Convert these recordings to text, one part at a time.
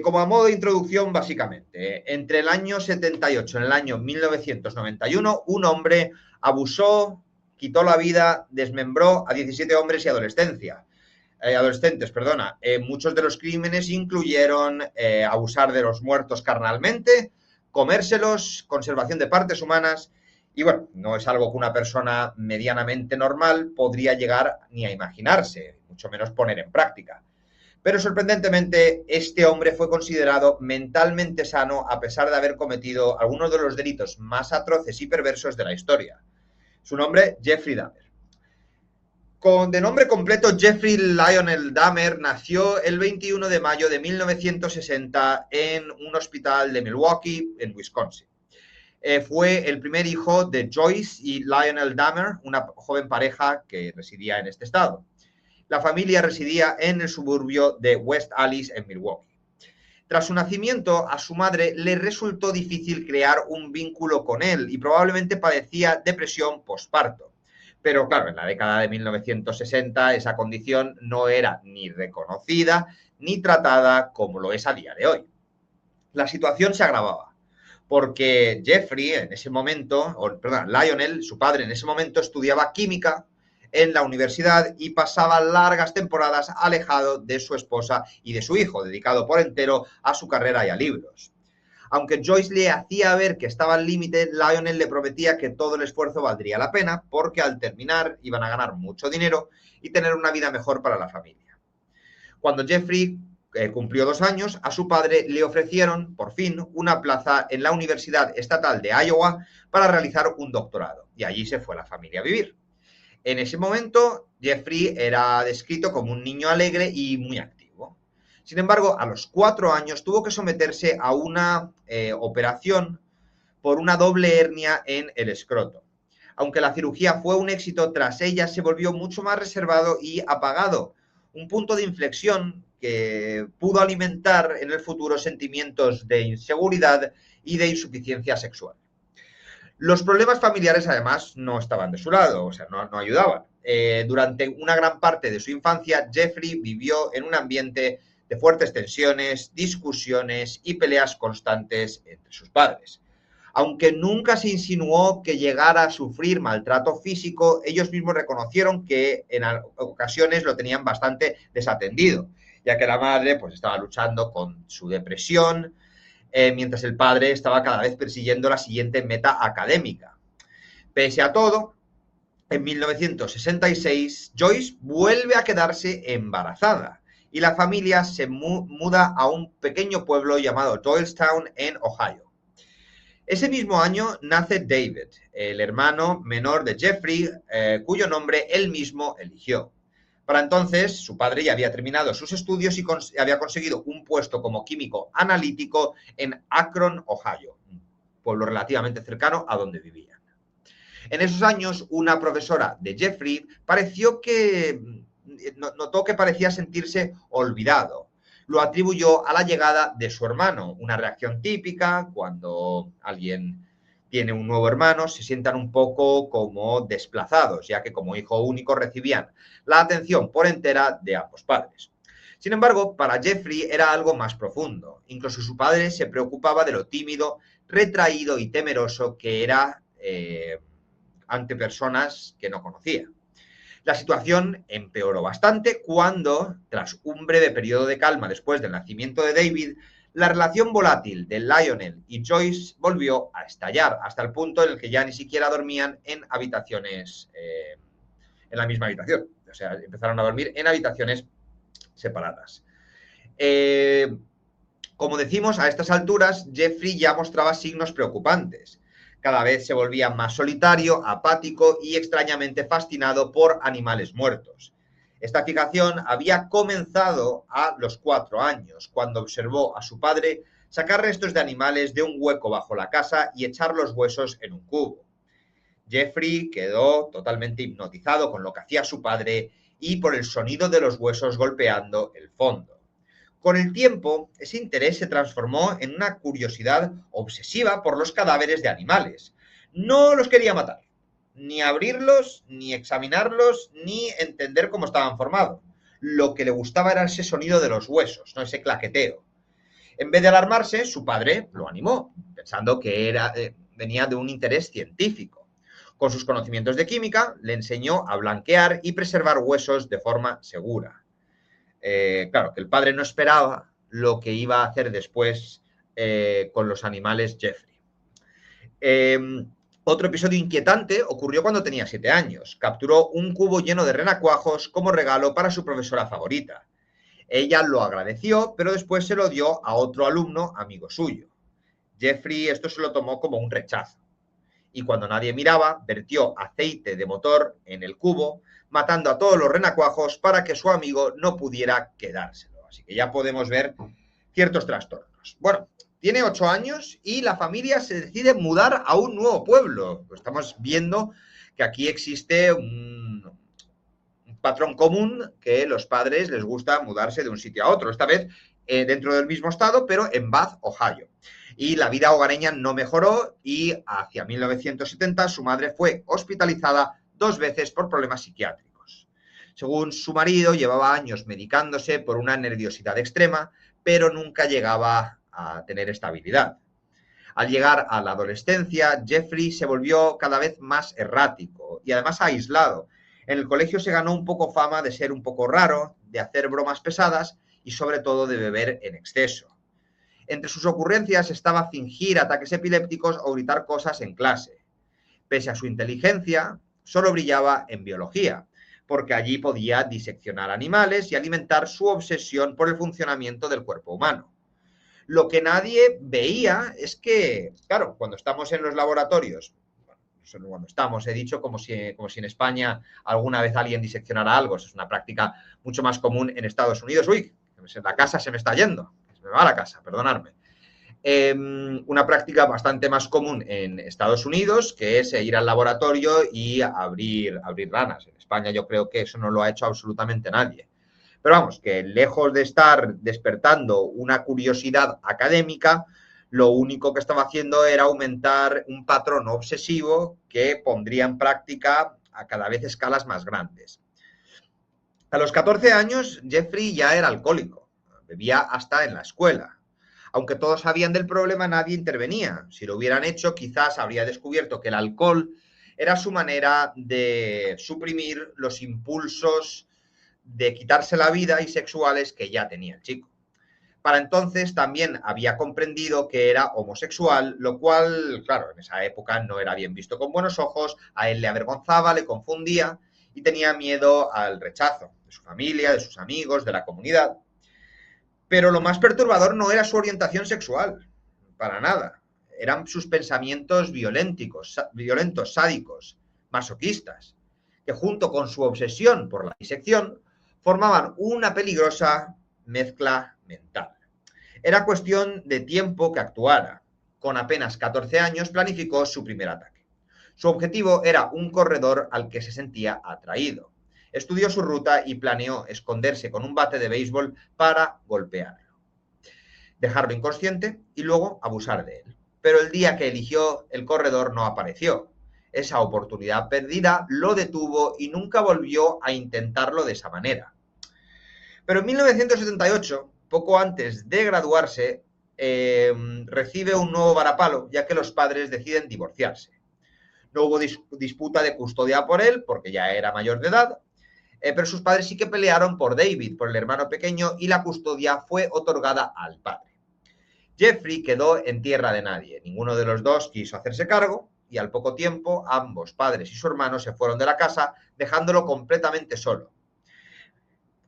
Como a modo de introducción, básicamente, entre el año 78 y el año 1991, un hombre abusó, quitó la vida, desmembró a 17 hombres y adolescentes. Muchos de los crímenes incluyeron abusar de los muertos carnalmente, comérselos, conservación de partes humanas, y bueno, no es algo que una persona medianamente normal podría llegar ni a imaginarse, mucho menos poner en práctica. Pero sorprendentemente, este hombre fue considerado mentalmente sano a pesar de haber cometido algunos de los delitos más atroces y perversos de la historia. Su nombre, Jeffrey Dahmer. De nombre completo, Jeffrey Lionel Dahmer nació el 21 de mayo de 1960 en un hospital de Milwaukee, en Wisconsin. Fue el primer hijo de Joyce y Lionel Dahmer, una joven pareja que residía en este estado. La familia residía en el suburbio de West Allis, en Milwaukee. Tras su nacimiento, a su madre le resultó difícil crear un vínculo con él y probablemente padecía depresión posparto. Pero claro, en la década de 1960 esa condición no era ni reconocida ni tratada como lo es a día de hoy. La situación se agravaba porque Jeffrey en ese momento, Lionel, su padre en ese momento estudiaba química en la universidad y pasaba largas temporadas alejado de su esposa y de su hijo, dedicado por entero a su carrera y a libros. Aunque Joyce le hacía ver que estaba al límite, Lionel le prometía que todo el esfuerzo valdría la pena porque al terminar iban a ganar mucho dinero y tener una vida mejor para la familia. Cuando Jeffrey cumplió 2 años, a su padre le ofrecieron, por fin, una plaza en la Universidad Estatal de Iowa para realizar un doctorado, y allí se fue la familia a vivir. En ese momento, Jeffrey era descrito como un niño alegre y muy activo. Sin embargo, a los 4 años tuvo que someterse a una operación por una doble hernia en el escroto. Aunque la cirugía fue un éxito, tras ella se volvió mucho más reservado y apagado, un punto de inflexión que pudo alimentar en el futuro sentimientos de inseguridad y de insuficiencia sexual. Los problemas familiares, además, no estaban de su lado, o sea, no ayudaban. Durante una gran parte de su infancia, Jeffrey vivió en un ambiente de fuertes tensiones, discusiones y peleas constantes entre sus padres. Aunque nunca se insinuó que llegara a sufrir maltrato físico, ellos mismos reconocieron que en ocasiones lo tenían bastante desatendido, ya que la madre pues estaba luchando con su depresión, mientras el padre estaba cada vez persiguiendo la siguiente meta académica. Pese a todo, en 1966, Joyce vuelve a quedarse embarazada y la familia se muda a un pequeño pueblo llamado Doylestown, en Ohio. Ese mismo año nace David, el hermano menor de Jeffrey, cuyo nombre él mismo eligió. Para entonces, su padre ya había terminado sus estudios y había conseguido un puesto como químico analítico en Akron, Ohio, un pueblo relativamente cercano a donde vivían. En esos años, una profesora de Jeffrey notó que parecía sentirse olvidado. Lo atribuyó a la llegada de su hermano, una reacción típica cuando alguien tiene un nuevo hermano, se sientan un poco como desplazados, ya que como hijo único recibían la atención por entera de ambos padres. Sin embargo, para Jeffrey era algo más profundo. Incluso su padre se preocupaba de lo tímido, retraído y temeroso que era ante personas que no conocía. La situación empeoró bastante cuando, tras un breve periodo de calma después del nacimiento de David, la relación volátil de Lionel y Joyce volvió a estallar, hasta el punto en el que ya ni siquiera dormían en habitaciones, en la misma habitación. O sea, empezaron a dormir en habitaciones separadas. Como decimos, a estas alturas, Jeffrey ya mostraba signos preocupantes. Cada vez se volvía más solitario, apático y extrañamente fascinado por animales muertos. Esta fijación había comenzado a los 4 años, cuando observó a su padre sacar restos de animales de un hueco bajo la casa y echar los huesos en un cubo. Jeffrey quedó totalmente hipnotizado con lo que hacía su padre y por el sonido de los huesos golpeando el fondo. Con el tiempo, ese interés se transformó en una curiosidad obsesiva por los cadáveres de animales. No los quería matar, ni abrirlos, ni examinarlos, ni entender cómo estaban formados. Lo que le gustaba era ese sonido de los huesos, ¿no? Ese claqueteo. En vez de alarmarse, su padre lo animó, pensando que venía de un interés científico. Con sus conocimientos de química, le enseñó a blanquear y preservar huesos de forma segura. Claro, que el padre no esperaba lo que iba a hacer después con los animales Jeffrey. Otro episodio inquietante ocurrió cuando tenía 7 años. Capturó un cubo lleno de renacuajos como regalo para su profesora favorita. Ella lo agradeció, pero después se lo dio a otro alumno amigo suyo. Jeffrey esto se lo tomó como un rechazo. Y cuando nadie miraba, vertió aceite de motor en el cubo, matando a todos los renacuajos para que su amigo no pudiera quedárselo. Así que ya podemos ver ciertos trastornos. Bueno, tiene 8 años y la familia se decide mudar a un nuevo pueblo. Estamos viendo que aquí existe un patrón común que los padres les gusta mudarse de un sitio a otro. Esta vez dentro del mismo estado, pero en Bath, Ohio. Y la vida hogareña no mejoró y hacia 1970 su madre fue hospitalizada 2 veces por problemas psiquiátricos. Según su marido, llevaba años medicándose por una nerviosidad extrema, pero nunca llegaba a tener estabilidad. Al llegar a la adolescencia, Jeffrey se volvió cada vez más errático y además aislado. En el colegio se ganó un poco fama de ser un poco raro, de hacer bromas pesadas y sobre todo de beber en exceso. Entre sus ocurrencias estaba fingir ataques epilépticos o gritar cosas en clase. Pese a su inteligencia, solo brillaba en biología, porque allí podía diseccionar animales y alimentar su obsesión por el funcionamiento del cuerpo humano. Lo que nadie veía es que, claro, cuando estamos en los laboratorios, cuando estamos, he dicho como si en España alguna vez alguien diseccionara algo, eso es una práctica mucho más común en Estados Unidos. Uy, la casa se me está yendo, se me va la casa, perdonadme. Una práctica bastante más común en Estados Unidos, que es ir al laboratorio y abrir ranas. En España yo creo que eso no lo ha hecho absolutamente nadie. Pero vamos, que lejos de estar despertando una curiosidad académica, lo único que estaba haciendo era aumentar un patrón obsesivo que pondría en práctica a cada vez escalas más grandes. A los 14 años, Jeffrey ya era alcohólico, bebía hasta en la escuela. Aunque todos sabían del problema, nadie intervenía. Si lo hubieran hecho, quizás habría descubierto que el alcohol era su manera de suprimir los impulsos de quitarse la vida y sexuales que ya tenía el chico. Para entonces también había comprendido que era homosexual, lo cual, claro, en esa época no era bien visto con buenos ojos, a él le avergonzaba, le confundía y tenía miedo al rechazo de su familia, de sus amigos, de la comunidad. Pero lo más perturbador no era su orientación sexual, para nada. Eran sus pensamientos violentos, sádicos, masoquistas, que junto con su obsesión por la disección formaban una peligrosa mezcla mental. Era cuestión de tiempo que actuara. Con apenas 14 años planificó su primer ataque. Su objetivo era un corredor al que se sentía atraído. Estudió su ruta y planeó esconderse con un bate de béisbol para golpearlo, dejarlo inconsciente y luego abusar de él. Pero el día que eligió, el corredor no apareció. Esa oportunidad perdida lo detuvo y nunca volvió a intentarlo de esa manera. Pero en 1978, poco antes de graduarse, recibe un nuevo varapalo, ya que los padres deciden divorciarse. No hubo disputa de custodia por él, porque ya era mayor de edad, pero sus padres sí que pelearon por David, por el hermano pequeño, y la custodia fue otorgada al padre. Jeffrey quedó en tierra de nadie. Ninguno de los dos quiso hacerse cargo y al poco tiempo ambos padres y su hermano se fueron de la casa, dejándolo completamente solo.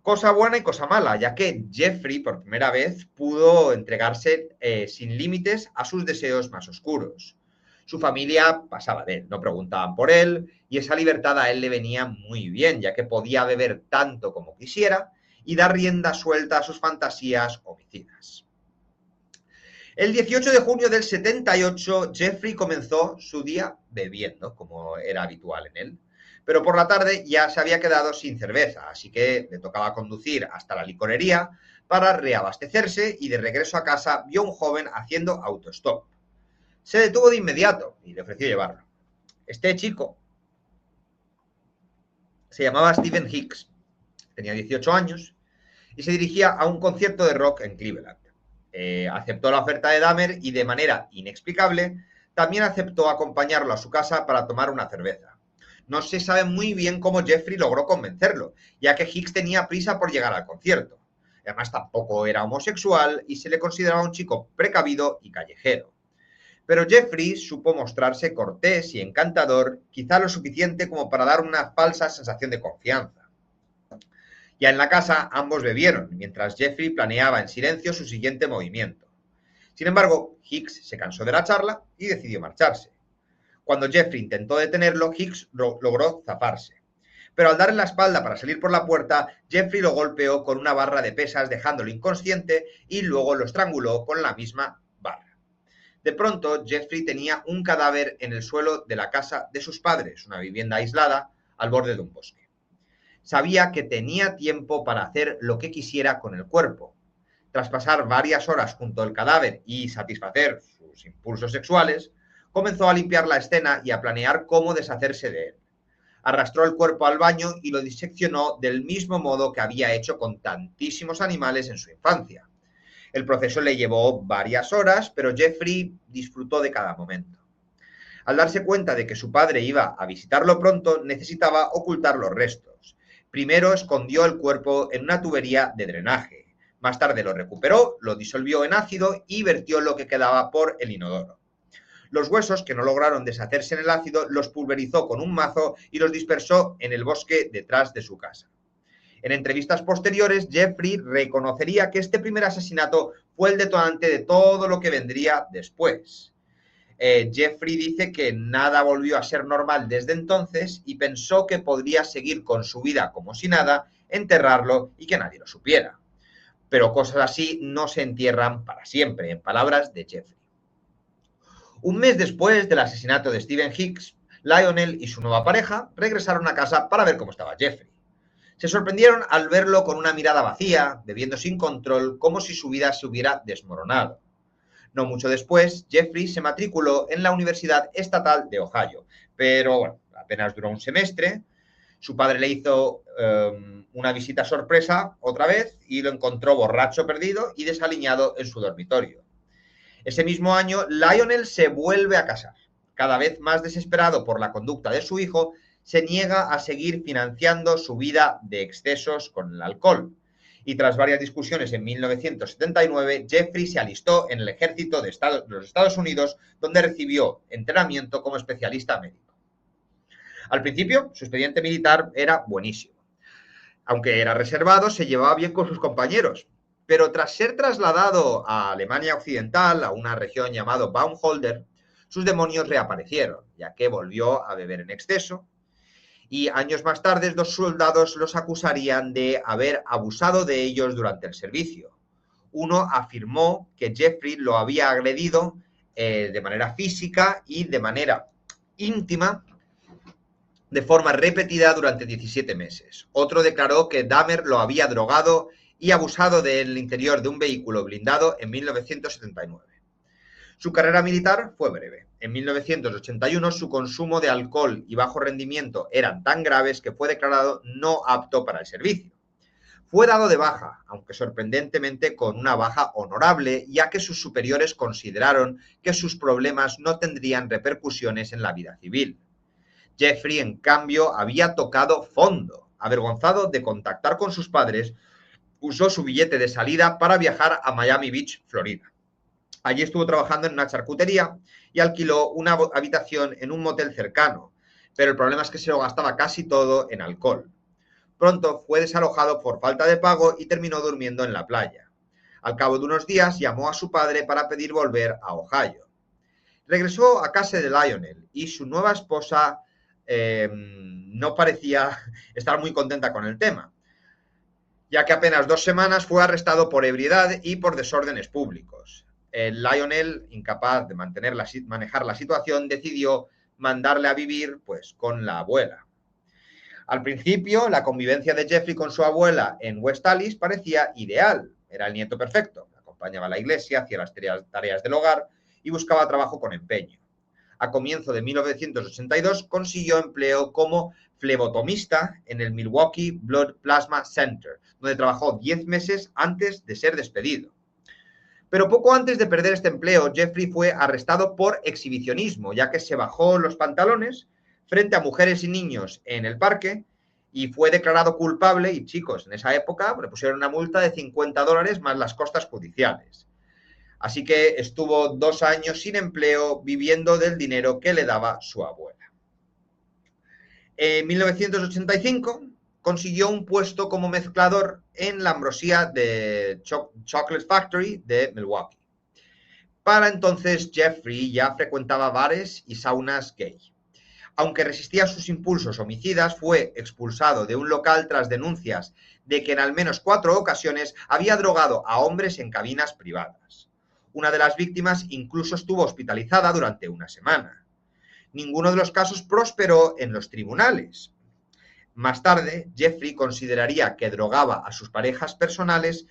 Cosa buena y cosa mala, ya que Jeffrey por primera vez pudo entregarse sin límites a sus deseos más oscuros. Su familia pasaba de él, no preguntaban por él y esa libertad a él le venía muy bien, ya que podía beber tanto como quisiera y dar rienda suelta a sus fantasías homicidas. El 18 de junio del 78, Jeffrey comenzó su día bebiendo, como era habitual en él. Pero por la tarde ya se había quedado sin cerveza, así que le tocaba conducir hasta la licorería para reabastecerse y de regreso a casa vio a un joven haciendo autostop. Se detuvo de inmediato y le ofreció llevarlo. Este chico se llamaba Stephen Hicks, tenía 18 años y se dirigía a un concierto de rock en Cleveland. aceptó la oferta de Dahmer y de manera inexplicable también aceptó acompañarlo a su casa para tomar una cerveza. No se sabe muy bien cómo Jeffrey logró convencerlo, ya que Hicks tenía prisa por llegar al concierto. Además, tampoco era homosexual y se le consideraba un chico precavido y callejero. Pero Jeffrey supo mostrarse cortés y encantador, quizá lo suficiente como para dar una falsa sensación de confianza. Ya en la casa, ambos bebieron, mientras Jeffrey planeaba en silencio su siguiente movimiento. Sin embargo, Hicks se cansó de la charla y decidió marcharse. Cuando Jeffrey intentó detenerlo, Hicks logró zafarse. Pero al darle la espalda para salir por la puerta, Jeffrey lo golpeó con una barra de pesas dejándolo inconsciente y luego lo estranguló con la misma barra. De pronto, Jeffrey tenía un cadáver en el suelo de la casa de sus padres, una vivienda aislada al borde de un bosque. Sabía que tenía tiempo para hacer lo que quisiera con el cuerpo. Tras pasar varias horas junto al cadáver y satisfacer sus impulsos sexuales, comenzó a limpiar la escena y a planear cómo deshacerse de él. Arrastró el cuerpo al baño y lo diseccionó del mismo modo que había hecho con tantísimos animales en su infancia. El proceso le llevó varias horas, pero Jeffrey disfrutó de cada momento. Al darse cuenta de que su padre iba a visitarlo pronto, necesitaba ocultar los restos. Primero escondió el cuerpo en una tubería de drenaje. Más tarde lo recuperó, lo disolvió en ácido y vertió lo que quedaba por el inodoro. Los huesos, que no lograron deshacerse en el ácido, los pulverizó con un mazo y los dispersó en el bosque detrás de su casa. En entrevistas posteriores, Jeffrey reconocería que este primer asesinato fue el detonante de todo lo que vendría después. Jeffrey dice que nada volvió a ser normal desde entonces y pensó que podría seguir con su vida como si nada, enterrarlo y que nadie lo supiera. Pero cosas así no se entierran para siempre, en palabras de Jeffrey. Un mes después del asesinato de Stephen Hicks, Lionel y su nueva pareja regresaron a casa para ver cómo estaba Jeffrey. Se sorprendieron al verlo con una mirada vacía, bebiendo sin control, como si su vida se hubiera desmoronado. No mucho después, Jeffrey se matriculó en la Universidad Estatal de Ohio, pero bueno, apenas duró un semestre. Su padre le hizo una visita sorpresa otra vez y lo encontró borracho, perdido y desaliñado en su dormitorio. Ese mismo año, Lionel se vuelve a casar. Cada vez más desesperado por la conducta de su hijo, se niega a seguir financiando su vida de excesos con el alcohol. Y tras varias discusiones en 1979, Jeffrey se alistó en el ejército de los Estados Unidos, donde recibió entrenamiento como especialista médico. Al principio, su expediente militar era buenísimo. Aunque era reservado, se llevaba bien con sus compañeros. Pero tras ser trasladado a Alemania Occidental, a una región llamada Baumholder, sus demonios reaparecieron, ya que volvió a beber en exceso. Y años más tarde, 2 soldados los acusarían de haber abusado de ellos durante el servicio. Uno afirmó que Jeffrey lo había agredido de manera física y de manera íntima de forma repetida durante 17 meses. Otro declaró que Dahmer lo había drogado y abusado del interior de un vehículo blindado en 1979. Su carrera militar fue breve. En 1981 su consumo de alcohol y bajo rendimiento eran tan graves que fue declarado no apto para el servicio. Fue dado de baja, aunque sorprendentemente con una baja honorable, ya que sus superiores consideraron que sus problemas no tendrían repercusiones en la vida civil. Jeffrey, en cambio, había tocado fondo. Avergonzado de contactar con sus padres, usó su billete de salida para viajar a Miami Beach, Florida. Allí estuvo trabajando en una charcutería y alquiló una habitación en un motel cercano, pero el problema es que se lo gastaba casi todo en alcohol. Pronto fue desalojado por falta de pago y terminó durmiendo en la playa. Al cabo de unos días llamó a su padre para pedir volver a Ohio. Regresó a casa de Lionel y su nueva esposa no parecía estar muy contenta con el tema, ya que apenas 2 semanas fue arrestado por ebriedad y por desórdenes públicos. Lionel, incapaz de manejar la situación, decidió mandarle a vivir pues, con la abuela. Al principio, la convivencia de Jeffrey con su abuela en West Allis parecía ideal. Era el nieto perfecto. Acompañaba a la iglesia, hacía las tareas del hogar y buscaba trabajo con empeño. A comienzo de 1982 consiguió empleo como flebotomista en el Milwaukee Blood Plasma Center, donde trabajó 10 meses antes de ser despedido. Pero poco antes de perder este empleo, Jeffrey fue arrestado por exhibicionismo, ya que se bajó los pantalones frente a mujeres y niños en el parque y fue declarado culpable. Y chicos, en esa época le pusieron una multa de $50 más las costas judiciales. Así que estuvo 2 años sin empleo viviendo del dinero que le daba su abuela. En 1985 consiguió un puesto como mezclador en la ambrosía de Chocolate Factory de Milwaukee. Para entonces, Jeffrey ya frecuentaba bares y saunas gay. Aunque resistía sus impulsos homicidas, fue expulsado de un local tras denuncias de que en al menos 4 ocasiones había drogado a hombres en cabinas privadas. Una de las víctimas incluso estuvo hospitalizada durante una semana. Ninguno de los casos prosperó en los tribunales. Más tarde, Jeffrey consideraría que drogaba a sus parejas personales,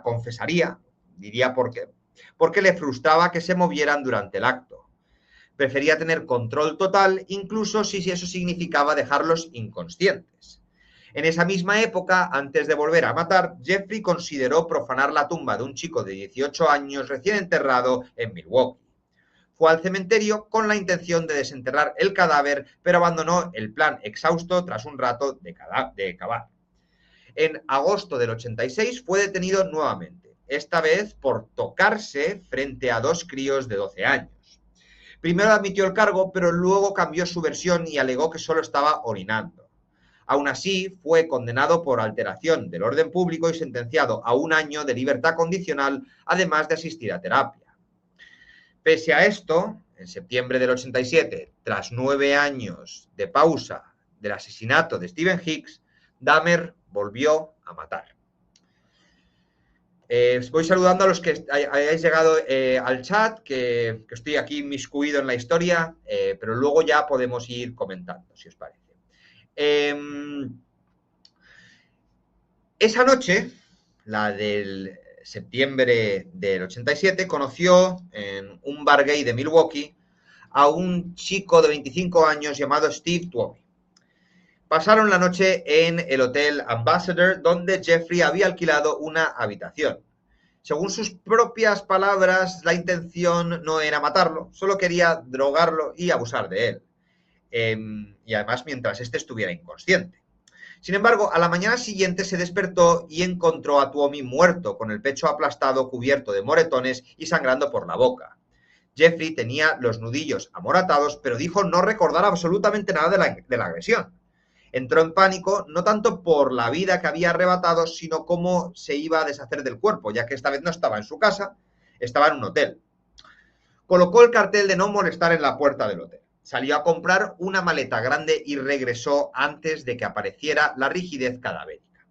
confesaría, diría porque le frustraba que se movieran durante el acto. Prefería tener control total, incluso si eso significaba dejarlos inconscientes. En esa misma época, antes de volver a matar, Jeffrey consideró profanar la tumba de un chico de 18 años recién enterrado en Milwaukee. Fue al cementerio con la intención de desenterrar el cadáver, pero abandonó el plan exhausto tras un rato de cavar. En agosto del 86 fue detenido nuevamente, esta vez por tocarse frente a 2 críos de 12 años. Primero admitió el cargo, pero luego cambió su versión y alegó que solo estaba orinando. Aún así, fue condenado por alteración del orden público y sentenciado a 1 año de libertad condicional, además de asistir a terapia. Pese a esto, en septiembre del 87, tras 9 años de pausa del asesinato de Stephen Hicks, Dahmer volvió a matar. Voy saludando a los que hayáis llegado al chat, que estoy aquí inmiscuido en la historia, pero luego ya podemos ir comentando, si os parece. Esa noche, la del septiembre del 87, conoció en un bar gay de Milwaukee a un chico de 25 años llamado Steve Tuomi. Pasaron la noche en el Hotel Ambassador, donde Jeffrey había alquilado una habitación. Según sus propias palabras, la intención no era matarlo, solo quería drogarlo y abusar de él. Y además mientras éste estuviera inconsciente. Sin embargo, a la mañana siguiente se despertó y encontró a Tuomi muerto, con el pecho aplastado, cubierto de moretones y sangrando por la boca. Jeffrey tenía los nudillos amoratados, pero dijo no recordar absolutamente nada de la agresión. Entró en pánico, no tanto por la vida que había arrebatado, sino cómo se iba a deshacer del cuerpo, ya que esta vez no estaba en su casa, estaba en un hotel. Colocó el cartel de no molestar en la puerta del hotel. Salió a comprar una maleta grande y regresó antes de que apareciera la rigidez cadavérica.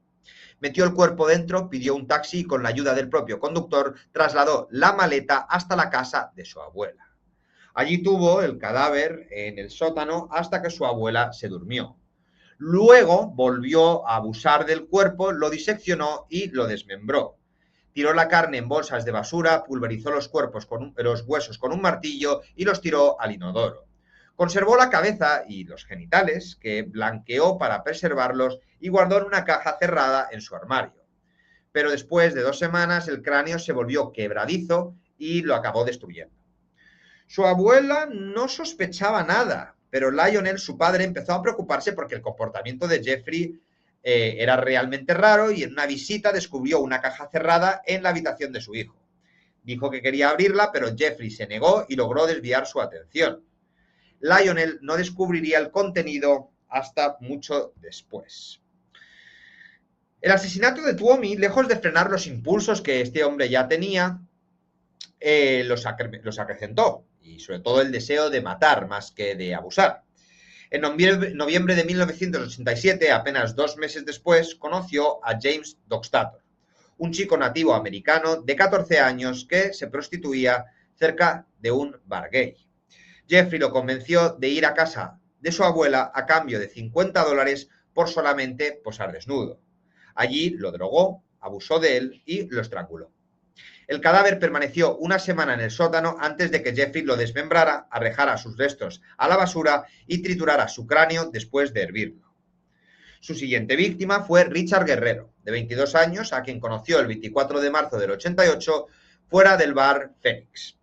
Metió el cuerpo dentro, pidió un taxi y con la ayuda del propio conductor trasladó la maleta hasta la casa de su abuela. Allí tuvo el cadáver en el sótano hasta que su abuela se durmió. Luego volvió a abusar del cuerpo, lo diseccionó y lo desmembró. Tiró la carne en bolsas de basura, pulverizó los huesos con un martillo y los tiró al inodoro. Conservó la cabeza y los genitales, que blanqueó para preservarlos y guardó en una caja cerrada en su armario. Pero después de 2 semanas el cráneo se volvió quebradizo y lo acabó destruyendo. Su abuela no sospechaba nada, pero Lionel, su padre, empezó a preocuparse porque el comportamiento de Jeffrey era realmente raro y en una visita descubrió una caja cerrada en la habitación de su hijo. Dijo que quería abrirla, pero Jeffrey se negó y logró desviar su atención. Lionel no descubriría el contenido hasta mucho después. El asesinato de Tuomi, lejos de frenar los impulsos que este hombre ya tenía, los acrecentó, y sobre todo el deseo de matar más que de abusar. En noviembre de 1987, apenas 2 meses después, conoció a James Dockstader, un chico nativo americano de 14 años que se prostituía cerca de un bar gay. Jeffrey lo convenció de ir a casa de su abuela a cambio de $50 por solamente posar desnudo. Allí lo drogó, abusó de él y lo estranguló. El cadáver permaneció 1 semana en el sótano antes de que Jeffrey lo desmembrara, arrojara sus restos a la basura y triturara su cráneo después de hervirlo. Su siguiente víctima fue Richard Guerrero, de 22 años, a quien conoció el 24 de marzo del 88, fuera del bar Phoenix.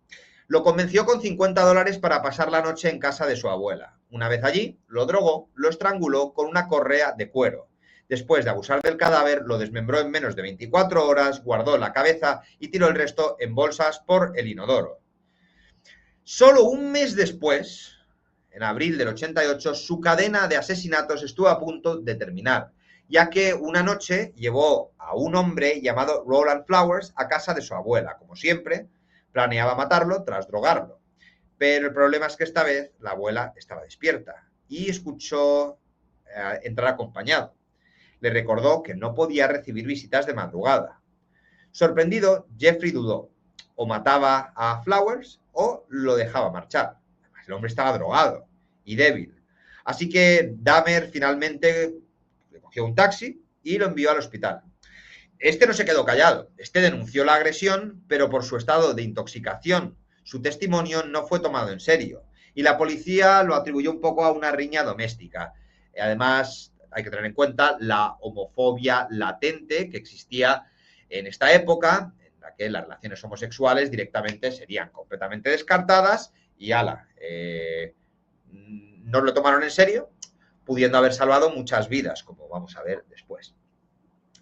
Lo convenció con $50 para pasar la noche en casa de su abuela. Una vez allí, lo drogó, lo estranguló con una correa de cuero. Después de abusar del cadáver, lo desmembró en menos de 24 horas, guardó la cabeza y tiró el resto en bolsas por el inodoro. Solo un mes después, en abril del 88, su cadena de asesinatos estuvo a punto de terminar, ya que una noche llevó a un hombre llamado Roland Flowers a casa de su abuela. Como siempre, planeaba matarlo tras drogarlo. Pero el problema es que esta vez la abuela estaba despierta y escuchó entrar acompañado. Le recordó que no podía recibir visitas de madrugada. Sorprendido, Jeffrey dudó. O mataba a Flowers o lo dejaba marchar. Además, el hombre estaba drogado y débil. Así que Dahmer finalmente le cogió un taxi y lo envió al hospital. Este no se quedó callado. Este denunció la agresión, pero por su estado de intoxicación, su testimonio no fue tomado en serio. Y la policía lo atribuyó un poco a una riña doméstica. Además, hay que tener en cuenta la homofobia latente que existía en esta época, en la que las relaciones homosexuales directamente serían completamente descartadas y no lo tomaron en serio, pudiendo haber salvado muchas vidas, como vamos a ver después.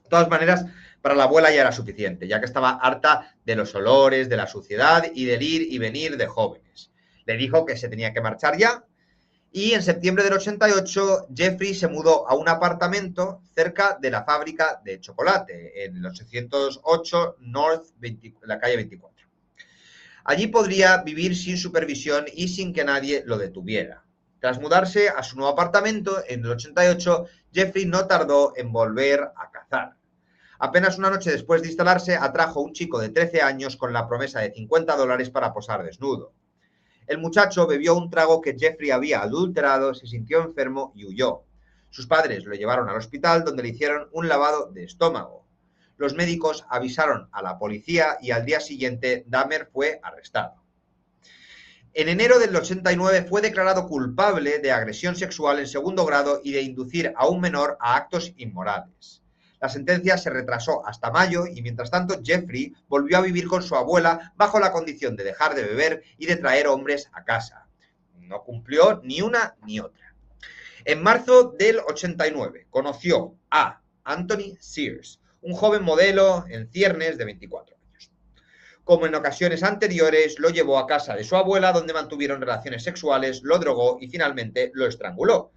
De todas maneras, para la abuela ya era suficiente, ya que estaba harta de los olores, de la suciedad y del ir y venir de jóvenes. Le dijo que se tenía que marchar ya. Y en septiembre del 88, Jeffrey se mudó a un apartamento cerca de la fábrica de chocolate, en el 808 North, la calle 24. Allí podría vivir sin supervisión y sin que nadie lo detuviera. Tras mudarse a su nuevo apartamento, en el 88, Jeffrey no tardó en volver a cazar. Apenas una noche después de instalarse, atrajo a un chico de 13 años con la promesa de $50 para posar desnudo. El muchacho bebió un trago que Jeffrey había adulterado, se sintió enfermo y huyó. Sus padres lo llevaron al hospital, donde le hicieron un lavado de estómago. Los médicos avisaron a la policía y al día siguiente Dahmer fue arrestado. En enero del 89 fue declarado culpable de agresión sexual en segundo grado y de inducir a un menor a actos inmorales. La sentencia se retrasó hasta mayo y, mientras tanto, Jeffrey volvió a vivir con su abuela bajo la condición de dejar de beber y de traer hombres a casa. No cumplió ni una ni otra. En marzo del 89 conoció a Anthony Sears, un joven modelo en ciernes de 24 años. Como en ocasiones anteriores, lo llevó a casa de su abuela, donde mantuvieron relaciones sexuales, lo drogó y finalmente lo estranguló.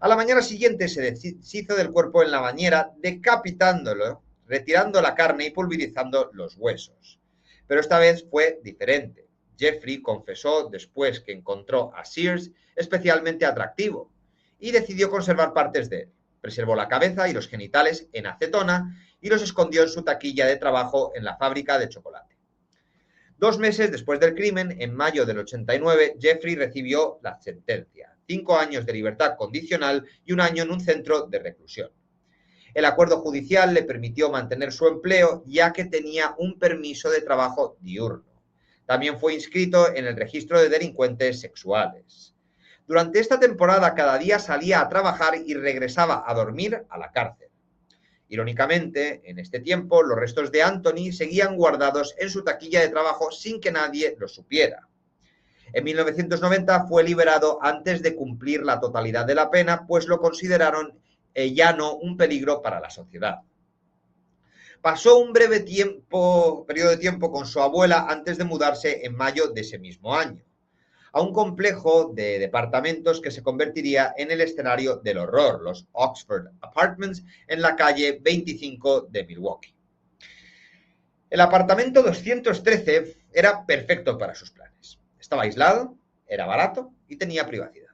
A la mañana siguiente se deshizo del cuerpo en la bañera, decapitándolo, retirando la carne y pulverizando los huesos. Pero esta vez fue diferente. Jeffrey confesó después que encontró a Sears especialmente atractivo y decidió conservar partes de él. Preservó la cabeza y los genitales en acetona y los escondió en su taquilla de trabajo en la fábrica de chocolate. 2 meses después del crimen, en mayo del 89, Jeffrey recibió la sentencia. 5 años de libertad condicional y 1 año en un centro de reclusión. El acuerdo judicial le permitió mantener su empleo, ya que tenía un permiso de trabajo diurno. También fue inscrito en el registro de delincuentes sexuales. Durante esta temporada, cada día salía a trabajar y regresaba a dormir a la cárcel. Irónicamente, en este tiempo, los restos de Anthony seguían guardados en su taquilla de trabajo sin que nadie lo supiera. En 1990 fue liberado antes de cumplir la totalidad de la pena, pues lo consideraron ya no un peligro para la sociedad. Pasó un breve periodo de tiempo con su abuela antes de mudarse en mayo de ese mismo año, a un complejo de departamentos que se convertiría en el escenario del horror, los Oxford Apartments, en la calle 25 de Milwaukee. El apartamento 213 era perfecto para sus planes. Estaba aislado, era barato y tenía privacidad.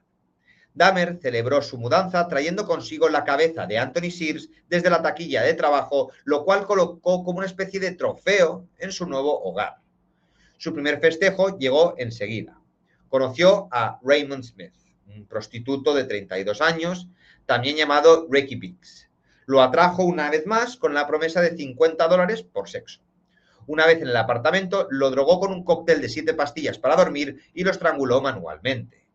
Dahmer celebró su mudanza trayendo consigo la cabeza de Anthony Sears desde la taquilla de trabajo, lo cual colocó como una especie de trofeo en su nuevo hogar. Su primer festejo llegó enseguida. Conoció a Raymond Smith, un prostituto de 32 años, también llamado Ricky Biggs. Lo atrajo una vez más con la promesa de $50 por sexo. Una vez en el apartamento, lo drogó con un cóctel de 7 pastillas para dormir y lo estranguló manualmente.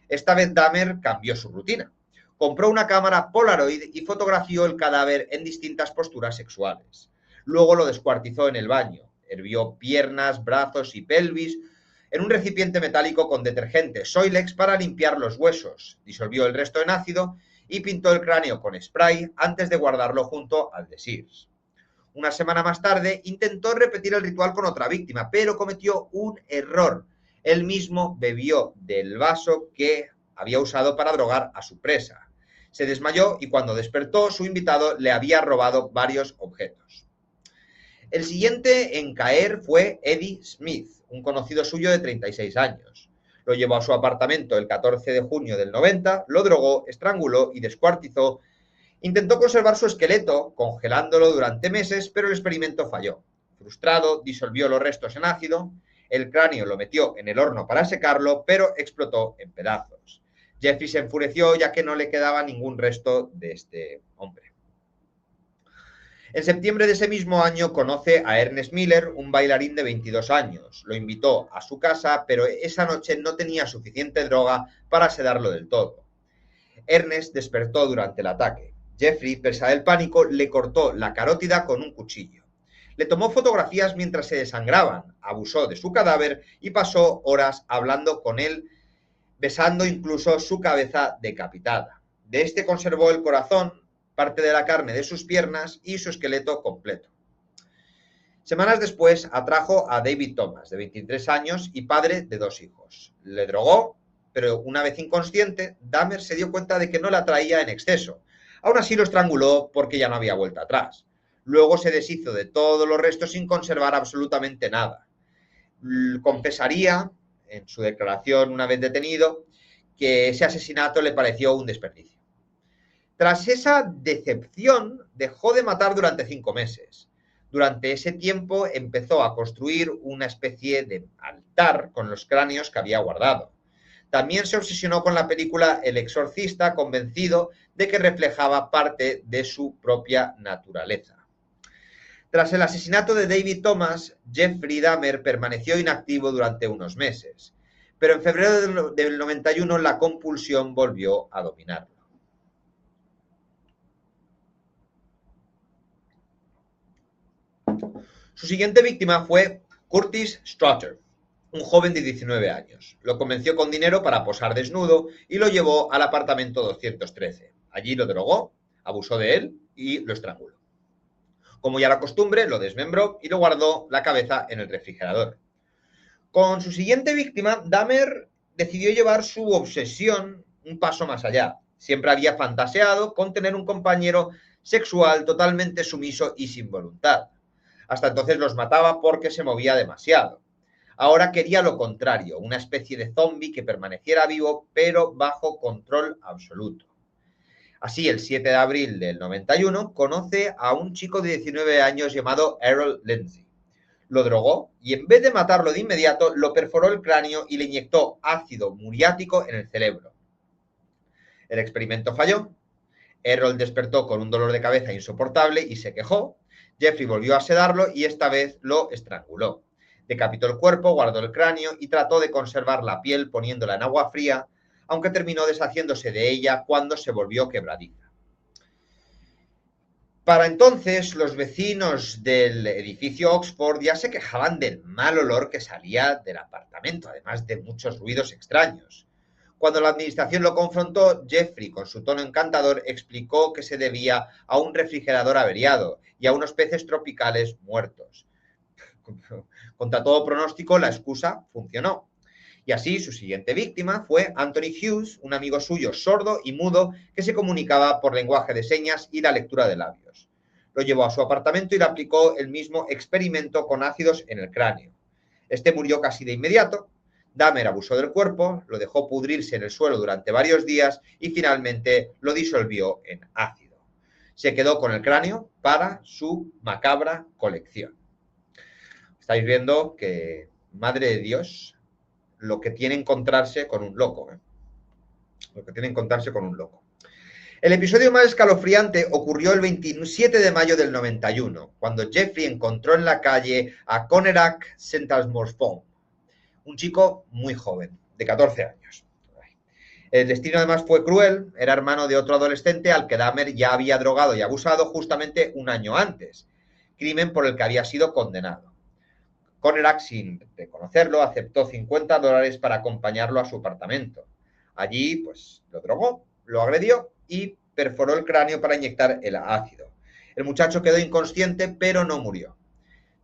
Esta vez Dahmer cambió su rutina. Compró una cámara Polaroid y fotografió el cadáver en distintas posturas sexuales. Luego lo descuartizó en el baño. Hervió piernas, brazos y pelvis en un recipiente metálico con detergente Soilex para limpiar los huesos. Disolvió el resto en ácido y pintó el cráneo con spray antes de guardarlo junto al de Sears. Una semana más tarde intentó repetir el ritual con otra víctima, pero cometió un error. Él mismo bebió del vaso que había usado para drogar a su presa. Se desmayó y cuando despertó, su invitado le había robado varios objetos. El siguiente en caer fue Eddie Smith, un conocido suyo de 36 años. Lo llevó a su apartamento el 14 de junio del 90, lo drogó, estranguló y descuartizó. Intentó conservar su esqueleto, congelándolo durante meses, pero el experimento falló. Frustrado, disolvió los restos en ácido, el cráneo lo metió en el horno para secarlo, pero explotó en pedazos. Jeffrey se enfureció ya que no le quedaba ningún resto de este hombre. En septiembre de ese mismo año conoce a Ernest Miller, un bailarín de 22 años. Lo invitó a su casa, pero esa noche no tenía suficiente droga para sedarlo del todo. Ernest despertó durante el ataque. Jeffrey, presa del pánico, le cortó la carótida con un cuchillo. Le tomó fotografías mientras se desangraban, abusó de su cadáver y pasó horas hablando con él, besando incluso su cabeza decapitada. De este conservó el corazón, parte de la carne de sus piernas y su esqueleto completo. Semanas después atrajo a David Thomas, de 23 años y padre de 2 hijos. Le drogó, pero una vez inconsciente, Dahmer se dio cuenta de que no la traía en exceso. Aún así lo estranguló porque ya no había vuelta atrás. Luego se deshizo de todos los restos sin conservar absolutamente nada. Confesaría, en su declaración una vez detenido, que ese asesinato le pareció un desperdicio. Tras esa decepción, dejó de matar durante 5 meses. Durante ese tiempo empezó a construir una especie de altar con los cráneos que había guardado. También se obsesionó con la película El Exorcista, convencido de que reflejaba parte de su propia naturaleza. Tras el asesinato de David Thomas, Jeffrey Dahmer permaneció inactivo durante unos meses, pero en febrero del 91 la compulsión volvió a dominarlo. Su siguiente víctima fue Curtis Strutter, un joven de 19 años. Lo convenció con dinero para posar desnudo y lo llevó al apartamento 213. Allí lo drogó, abusó de él y lo estranguló. Como ya era costumbre, lo desmembró y lo guardó la cabeza en el refrigerador. Con su siguiente víctima, Dahmer decidió llevar su obsesión un paso más allá. Siempre había fantaseado con tener un compañero sexual totalmente sumiso y sin voluntad. Hasta entonces los mataba porque se movía demasiado. Ahora quería lo contrario, una especie de zombie que permaneciera vivo, pero bajo control absoluto. Así, el 7 de abril del 91, conoce a un chico de 19 años llamado Errol Lindsey. Lo drogó y en vez de matarlo de inmediato, lo perforó el cráneo y le inyectó ácido muriático en el cerebro. El experimento falló. Errol despertó con un dolor de cabeza insoportable y se quejó. Jeffrey volvió a sedarlo y esta vez lo estranguló. Decapitó el cuerpo, guardó el cráneo y trató de conservar la piel poniéndola en agua fría, aunque terminó deshaciéndose de ella cuando se volvió quebradiza. Para entonces, los vecinos del edificio Oxford ya se quejaban del mal olor que salía del apartamento, además de muchos ruidos extraños. Cuando la administración lo confrontó, Jeffrey, con su tono encantador, explicó que se debía a un refrigerador averiado y a unos peces tropicales muertos. Contra todo pronóstico, la excusa funcionó. Y así, su siguiente víctima fue Anthony Hughes, un amigo suyo sordo y mudo que se comunicaba por lenguaje de señas y la lectura de labios. Lo llevó a su apartamento y le aplicó el mismo experimento con ácidos en el cráneo. Este murió casi de inmediato. Dahmer abusó del cuerpo, lo dejó pudrirse en el suelo durante varios días y finalmente lo disolvió en ácido. Se quedó con el cráneo para su macabra colección. Estáis viendo que, madre de Dios, lo que tiene encontrarse con un loco. Lo que tiene encontrarse con un loco. El episodio más escalofriante ocurrió el 27 de mayo del 91, cuando Jeffrey encontró en la calle a Conerak Centalsmorsfond, un chico muy joven, de 14 años. El destino además fue cruel, era hermano de otro adolescente al que Dahmer ya había drogado y abusado justamente un año antes, crimen por el que había sido condenado. Conerak, sin reconocerlo, aceptó $50 para acompañarlo a su apartamento. Allí, pues, lo drogó, lo agredió y perforó el cráneo para inyectar el ácido. El muchacho quedó inconsciente, pero no murió.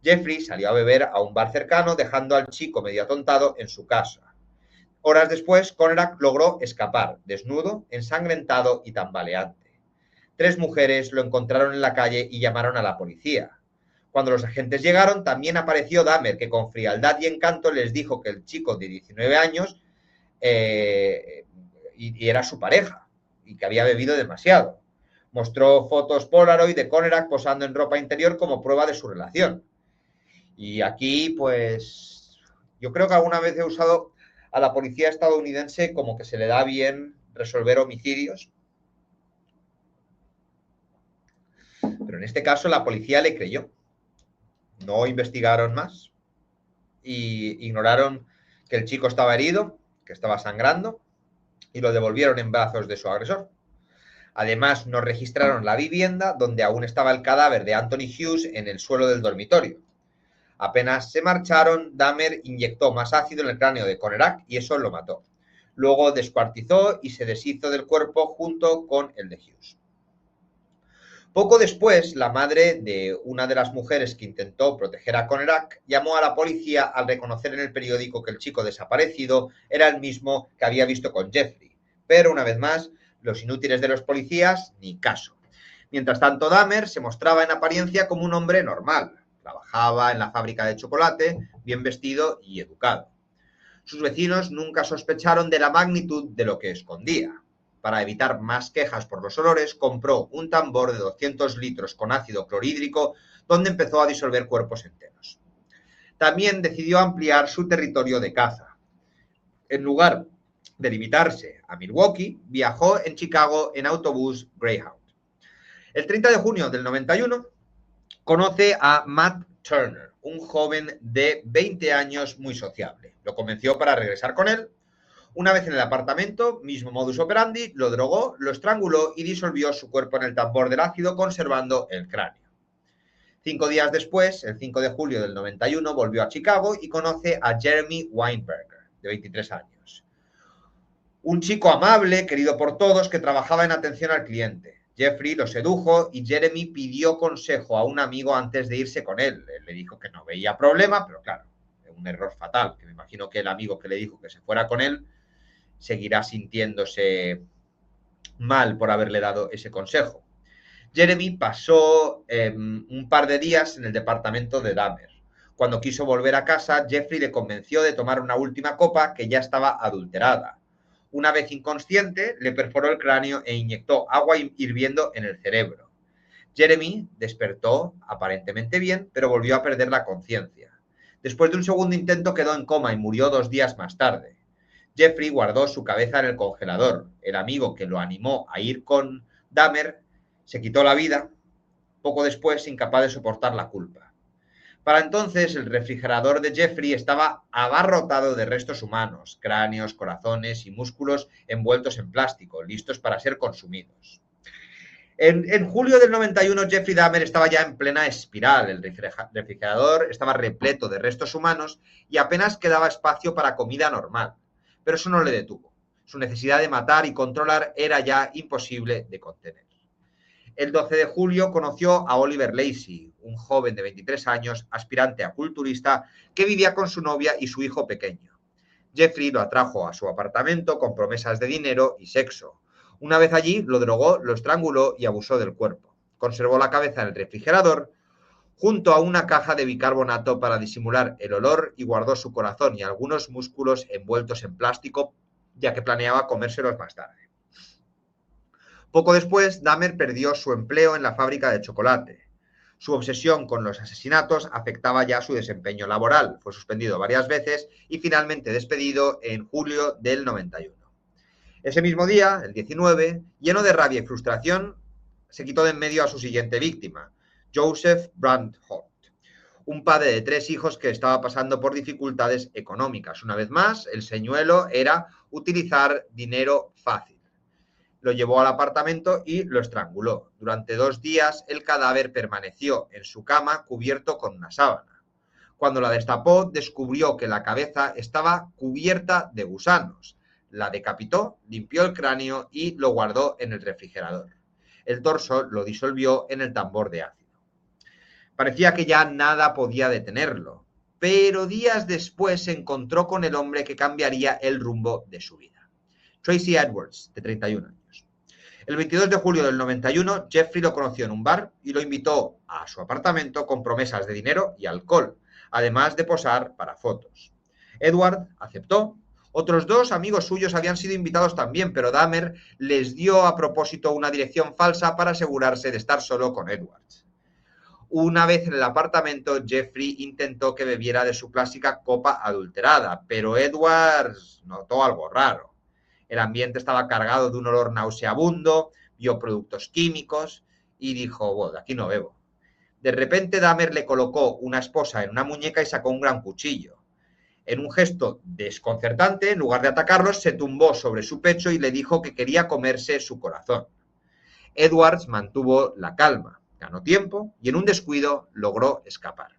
Jeffrey salió a beber a un bar cercano, dejando al chico medio atontado en su casa. Horas después, Conerak logró escapar, desnudo, ensangrentado y tambaleante. 3 mujeres lo encontraron en la calle y llamaron a la policía. Cuando los agentes llegaron, también apareció Dahmer, que con frialdad y encanto les dijo que el chico de 19 años y era su pareja y que había bebido demasiado. Mostró fotos Polaroid de Conerak posando en ropa interior como prueba de su relación. Y aquí, pues, yo creo que alguna vez he usado a la policía estadounidense como que se le da bien resolver homicidios. Pero en este caso la policía le creyó. No investigaron más y ignoraron que el chico estaba herido, que estaba sangrando, y lo devolvieron en brazos de su agresor. Además, no registraron la vivienda donde aún estaba el cadáver de Anthony Hughes en el suelo del dormitorio. Apenas se marcharon, Dahmer inyectó más ácido en el cráneo de Conerak y eso lo mató. Luego descuartizó y se deshizo del cuerpo junto con el de Hughes. Poco después, la madre de una de las mujeres que intentó proteger a Conerak llamó a la policía al reconocer en el periódico que el chico desaparecido era el mismo que había visto con Jeffrey. Pero, una vez más, los inútiles de los policías, ni caso. Mientras tanto, Dahmer se mostraba en apariencia como un hombre normal. Trabajaba en la fábrica de chocolate, bien vestido y educado. Sus vecinos nunca sospecharon de la magnitud de lo que escondía. Para evitar más quejas por los olores, compró un tambor de 200 litros con ácido clorhídrico, donde empezó a disolver cuerpos enteros. También decidió ampliar su territorio de caza. En lugar de limitarse a Milwaukee, viajó en Chicago en autobús Greyhound. El 30 de junio del 91 conoce a Matt Turner, un joven de 20 años muy sociable. Lo convenció para regresar con él. Una vez en el apartamento, mismo modus operandi, lo drogó, lo estranguló y disolvió su cuerpo en el tambor del ácido, conservando el cráneo. 5 días después, el 5 de julio del 91, volvió a Chicago y conoce a Jeremy Weinberger, de 23 años. Un chico amable, querido por todos, que trabajaba en atención al cliente. Jeffrey lo sedujo y Jeremy pidió consejo a un amigo antes de irse con él. Él le dijo que no veía problema, pero claro, un error fatal, que me imagino que el amigo que le dijo que se fuera con él seguirá sintiéndose mal por haberle dado ese consejo. Jeremy pasó un par de días en el departamento de Dahmer. Cuando quiso volver a casa, Jeffrey le convenció de tomar una última copa que ya estaba adulterada. Una vez inconsciente, le perforó el cráneo e inyectó agua hirviendo en el cerebro. Jeremy despertó aparentemente bien, pero volvió a perder la conciencia. Después de un segundo intento quedó en coma y murió 2 días más tarde. Jeffrey guardó su cabeza en el congelador. El amigo que lo animó a ir con Dahmer se quitó la vida, poco después incapaz de soportar la culpa. Para entonces, el refrigerador de Jeffrey estaba abarrotado de restos humanos, cráneos, corazones y músculos envueltos en plástico, listos para ser consumidos. En julio del 91, Jeffrey Dahmer estaba ya en plena espiral. El refrigerador estaba repleto de restos humanos y apenas quedaba espacio para comida normal. Pero eso no le detuvo. Su necesidad de matar y controlar era ya imposible de contener. El 12 de julio conoció a Oliver Lacey, un joven de 23 años, aspirante a culturista, que vivía con su novia y su hijo pequeño. Jeffrey lo atrajo a su apartamento con promesas de dinero y sexo. Una vez allí, lo drogó, lo estranguló y abusó del cuerpo. Conservó la cabeza en el refrigerador junto a una caja de bicarbonato para disimular el olor y guardó su corazón y algunos músculos envueltos en plástico, ya que planeaba comérselos más tarde. Poco después, Dahmer perdió su empleo en la fábrica de chocolate. Su obsesión con los asesinatos afectaba ya su desempeño laboral. Fue suspendido varias veces y finalmente despedido en julio del 91. Ese mismo día, el 19, lleno de rabia y frustración, se quitó de en medio a su siguiente víctima, Joseph Brandholt, un padre de 3 hijos que estaba pasando por dificultades económicas. Una vez más, el señuelo era utilizar dinero fácil. Lo llevó al apartamento y lo estranguló. Durante 2 días, el cadáver permaneció en su cama cubierto con una sábana. Cuando la destapó, descubrió que la cabeza estaba cubierta de gusanos. La decapitó, limpió el cráneo y lo guardó en el refrigerador. El torso lo disolvió en el tambor de ácido. Parecía que ya nada podía detenerlo, pero días después se encontró con el hombre que cambiaría el rumbo de su vida. Tracy Edwards, de 31 años. El 22 de julio del 91, Jeffrey lo conoció en un bar y lo invitó a su apartamento con promesas de dinero y alcohol, además de posar para fotos. Edward aceptó. Otros dos amigos suyos habían sido invitados también, pero Dahmer les dio a propósito una dirección falsa para asegurarse de estar solo con Edwards. Una vez en el apartamento, Jeffrey intentó que bebiera de su clásica copa adulterada, pero Edwards notó algo raro. El ambiente estaba cargado de un olor nauseabundo, vio productos químicos y dijo, bueno, de aquí no bebo. De repente Dahmer le colocó una esposa en una muñeca y sacó un gran cuchillo. En un gesto desconcertante, en lugar de atacarlos, se tumbó sobre su pecho y le dijo que quería comerse su corazón. Edwards mantuvo la calma, ganó tiempo y en un descuido logró escapar.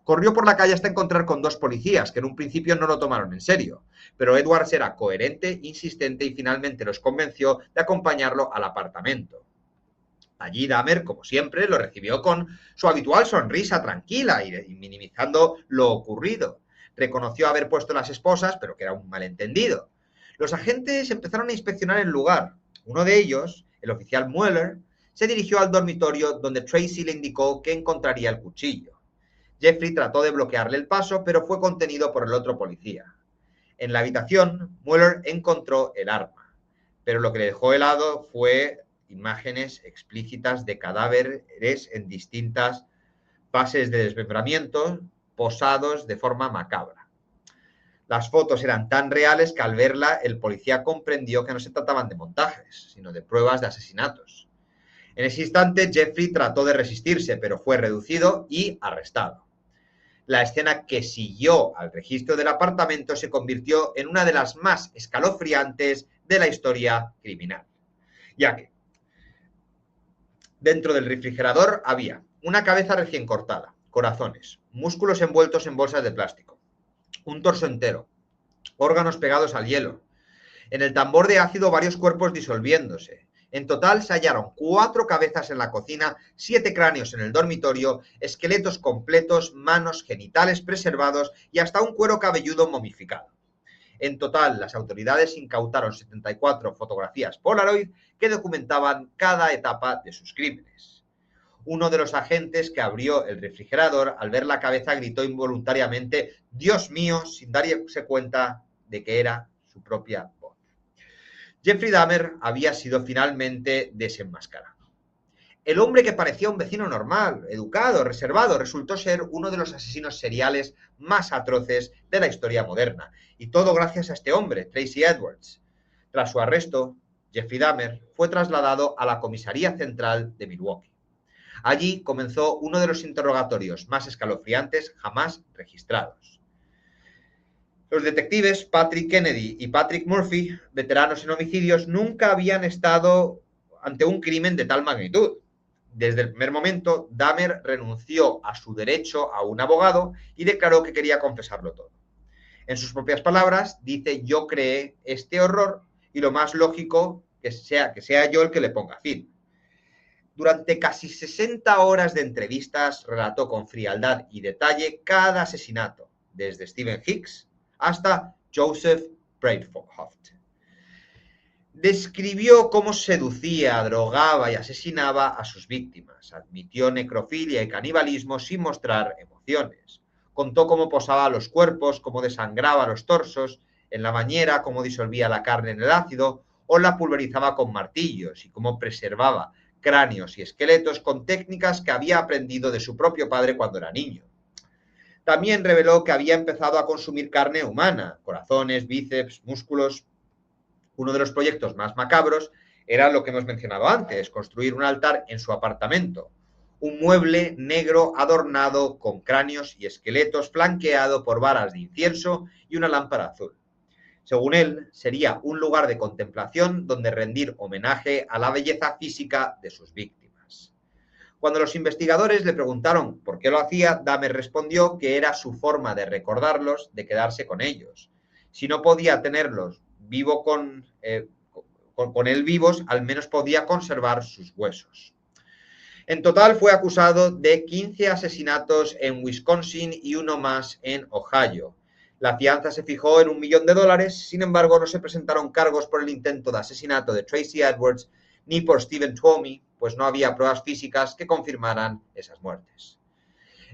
Corrió por la calle hasta encontrar con dos policías, que en un principio no lo tomaron en serio, pero Edwards era coherente, insistente y finalmente los convenció de acompañarlo al apartamento. Allí Dahmer, como siempre, lo recibió con su habitual sonrisa tranquila y minimizando lo ocurrido. Reconoció haber puesto las esposas, pero que era un malentendido. Los agentes empezaron a inspeccionar el lugar. Uno de ellos, el oficial Mueller, se dirigió al dormitorio donde Tracy le indicó que encontraría el cuchillo. Jeffrey trató de bloquearle el paso, pero fue contenido por el otro policía. En la habitación, Mueller encontró el arma, pero lo que le dejó helado fue imágenes explícitas de cadáveres en distintas fases de desmembramiento, posados de forma macabra. Las fotos eran tan reales que al verla el policía comprendió que no se trataban de montajes, sino de pruebas de asesinatos. En ese instante, Jeffrey trató de resistirse, pero fue reducido y arrestado. La escena que siguió al registro del apartamento se convirtió en una de las más escalofriantes de la historia criminal, ya que dentro del refrigerador había una cabeza recién cortada, corazones, músculos envueltos en bolsas de plástico, un torso entero, órganos pegados al hielo. En el tambor de ácido varios cuerpos disolviéndose. En total se hallaron 4 cabezas en la cocina, 7 cráneos en el dormitorio, esqueletos completos, manos, genitales preservados y hasta un cuero cabelludo momificado. En total, las autoridades incautaron 74 fotografías Polaroid que documentaban cada etapa de sus crímenes. Uno de los agentes que abrió el refrigerador al ver la cabeza gritó involuntariamente «Dios mío», sin darse cuenta de que era su propia voz. Jeffrey Dahmer había sido finalmente desenmascarado. El hombre que parecía un vecino normal, educado, reservado, resultó ser uno de los asesinos seriales más atroces de la historia moderna. Y todo gracias a este hombre, Tracy Edwards. Tras su arresto, Jeffrey Dahmer fue trasladado a la comisaría central de Milwaukee. Allí comenzó uno de los interrogatorios más escalofriantes jamás registrados. Los detectives Patrick Kennedy y Patrick Murphy, veteranos en homicidios, nunca habían estado ante un crimen de tal magnitud. Desde el primer momento, Dahmer renunció a su derecho a un abogado y declaró que quería confesarlo todo. En sus propias palabras, dice: yo creé este horror y lo más lógico que sea yo el que le ponga fin. Durante casi 60 horas de entrevistas, relató con frialdad y detalle cada asesinato, desde Stephen Hicks hasta Joseph Breithoft. Describió cómo seducía, drogaba y asesinaba a sus víctimas. Admitió necrofilia y canibalismo sin mostrar emociones. Contó cómo posaba los cuerpos, cómo desangraba los torsos, en la bañera, cómo disolvía la carne en el ácido o la pulverizaba con martillos y cómo preservaba cráneos y esqueletos con técnicas que había aprendido de su propio padre cuando era niño. También reveló que había empezado a consumir carne humana, corazones, bíceps, músculos. Uno de los proyectos más macabros era lo que hemos mencionado antes, construir un altar en su apartamento. Un mueble negro adornado con cráneos y esqueletos, flanqueado por varas de incienso y una lámpara azul. Según él, sería un lugar de contemplación donde rendir homenaje a la belleza física de sus víctimas. Cuando los investigadores le preguntaron por qué lo hacía, Dahmer respondió que era su forma de recordarlos, de quedarse con ellos. Si no podía tenerlos vivo con él vivos, al menos podía conservar sus huesos. En total fue acusado de 15 asesinatos en Wisconsin y uno más en Ohio. La fianza se fijó en $1 millón, sin embargo no se presentaron cargos por el intento de asesinato de Tracy Edwards ni por Stephen Twomey, pues no había pruebas físicas que confirmaran esas muertes.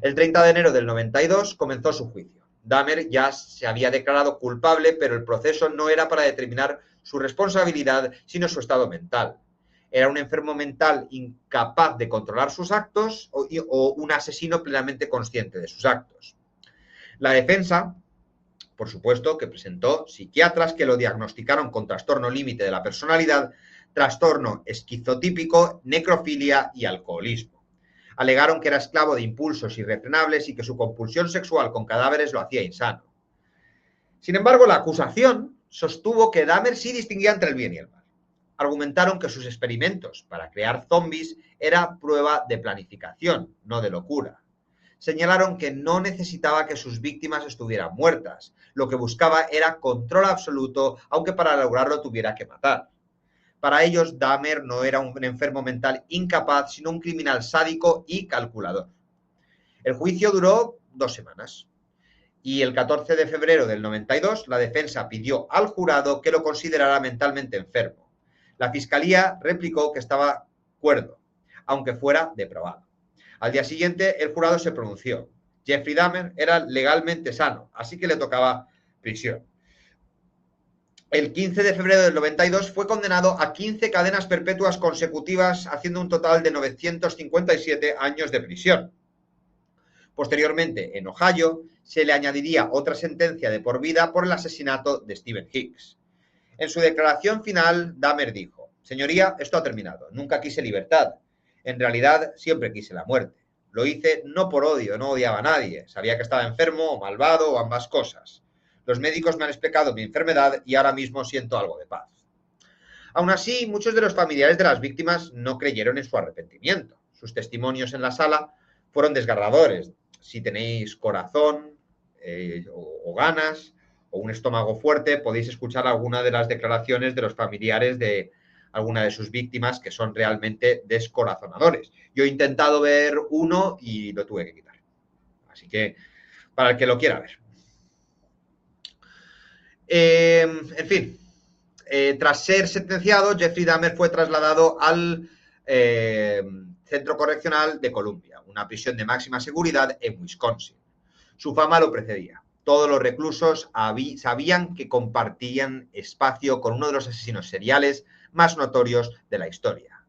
El 30 de enero del 92 comenzó su juicio. Dahmer ya se había declarado culpable, pero el proceso no era para determinar su responsabilidad, sino su estado mental. Era un enfermo mental incapaz de controlar sus actos o un asesino plenamente consciente de sus actos. La defensa, por supuesto, que presentó psiquiatras que lo diagnosticaron con trastorno límite de la personalidad, trastorno esquizotípico, necrofilia y alcoholismo. Alegaron que era esclavo de impulsos irrefrenables y que su compulsión sexual con cadáveres lo hacía insano. Sin embargo, la acusación sostuvo que Dahmer sí distinguía entre el bien y el mal. Argumentaron que sus experimentos para crear zombies era prueba de planificación, no de locura. Señalaron que no necesitaba que sus víctimas estuvieran muertas. Lo que buscaba era control absoluto, aunque para lograrlo tuviera que matar. Para ellos, Dahmer no era un enfermo mental incapaz, sino un criminal sádico y calculador. El juicio duró 2 semanas. Y el 14 de febrero del 92, la defensa pidió al jurado que lo considerara mentalmente enfermo. La fiscalía replicó que estaba cuerdo, aunque fuera depravado. Al día siguiente, el jurado se pronunció. Jeffrey Dahmer era legalmente sano, así que le tocaba prisión. El 15 de febrero del 92 fue condenado a 15 cadenas perpetuas consecutivas, haciendo un total de 957 años de prisión. Posteriormente, en Ohio, se le añadiría otra sentencia de por vida por el asesinato de Stephen Hicks. En su declaración final, Dahmer dijo: «Señoría, esto ha terminado. Nunca quise libertad. En realidad, siempre quise la muerte. Lo hice no por odio, no odiaba a nadie. Sabía que estaba enfermo o malvado o ambas cosas. Los médicos me han explicado mi enfermedad y ahora mismo siento algo de paz». Aún así, muchos de los familiares de las víctimas no creyeron en su arrepentimiento. Sus testimonios en la sala fueron desgarradores. Si tenéis corazón o ganas o un estómago fuerte, podéis escuchar alguna de las declaraciones de los familiares de alguna de sus víctimas, que son realmente descorazonadores. Yo he intentado ver uno y lo tuve que quitar. Así que, para el que lo quiera ver. En fin, tras ser sentenciado, Jeffrey Dahmer fue trasladado al Centro Correccional de Columbia, una prisión de máxima seguridad en Wisconsin. Su fama lo precedía. Todos los reclusos sabían que compartían espacio con uno de los asesinos seriales más notorios de la historia.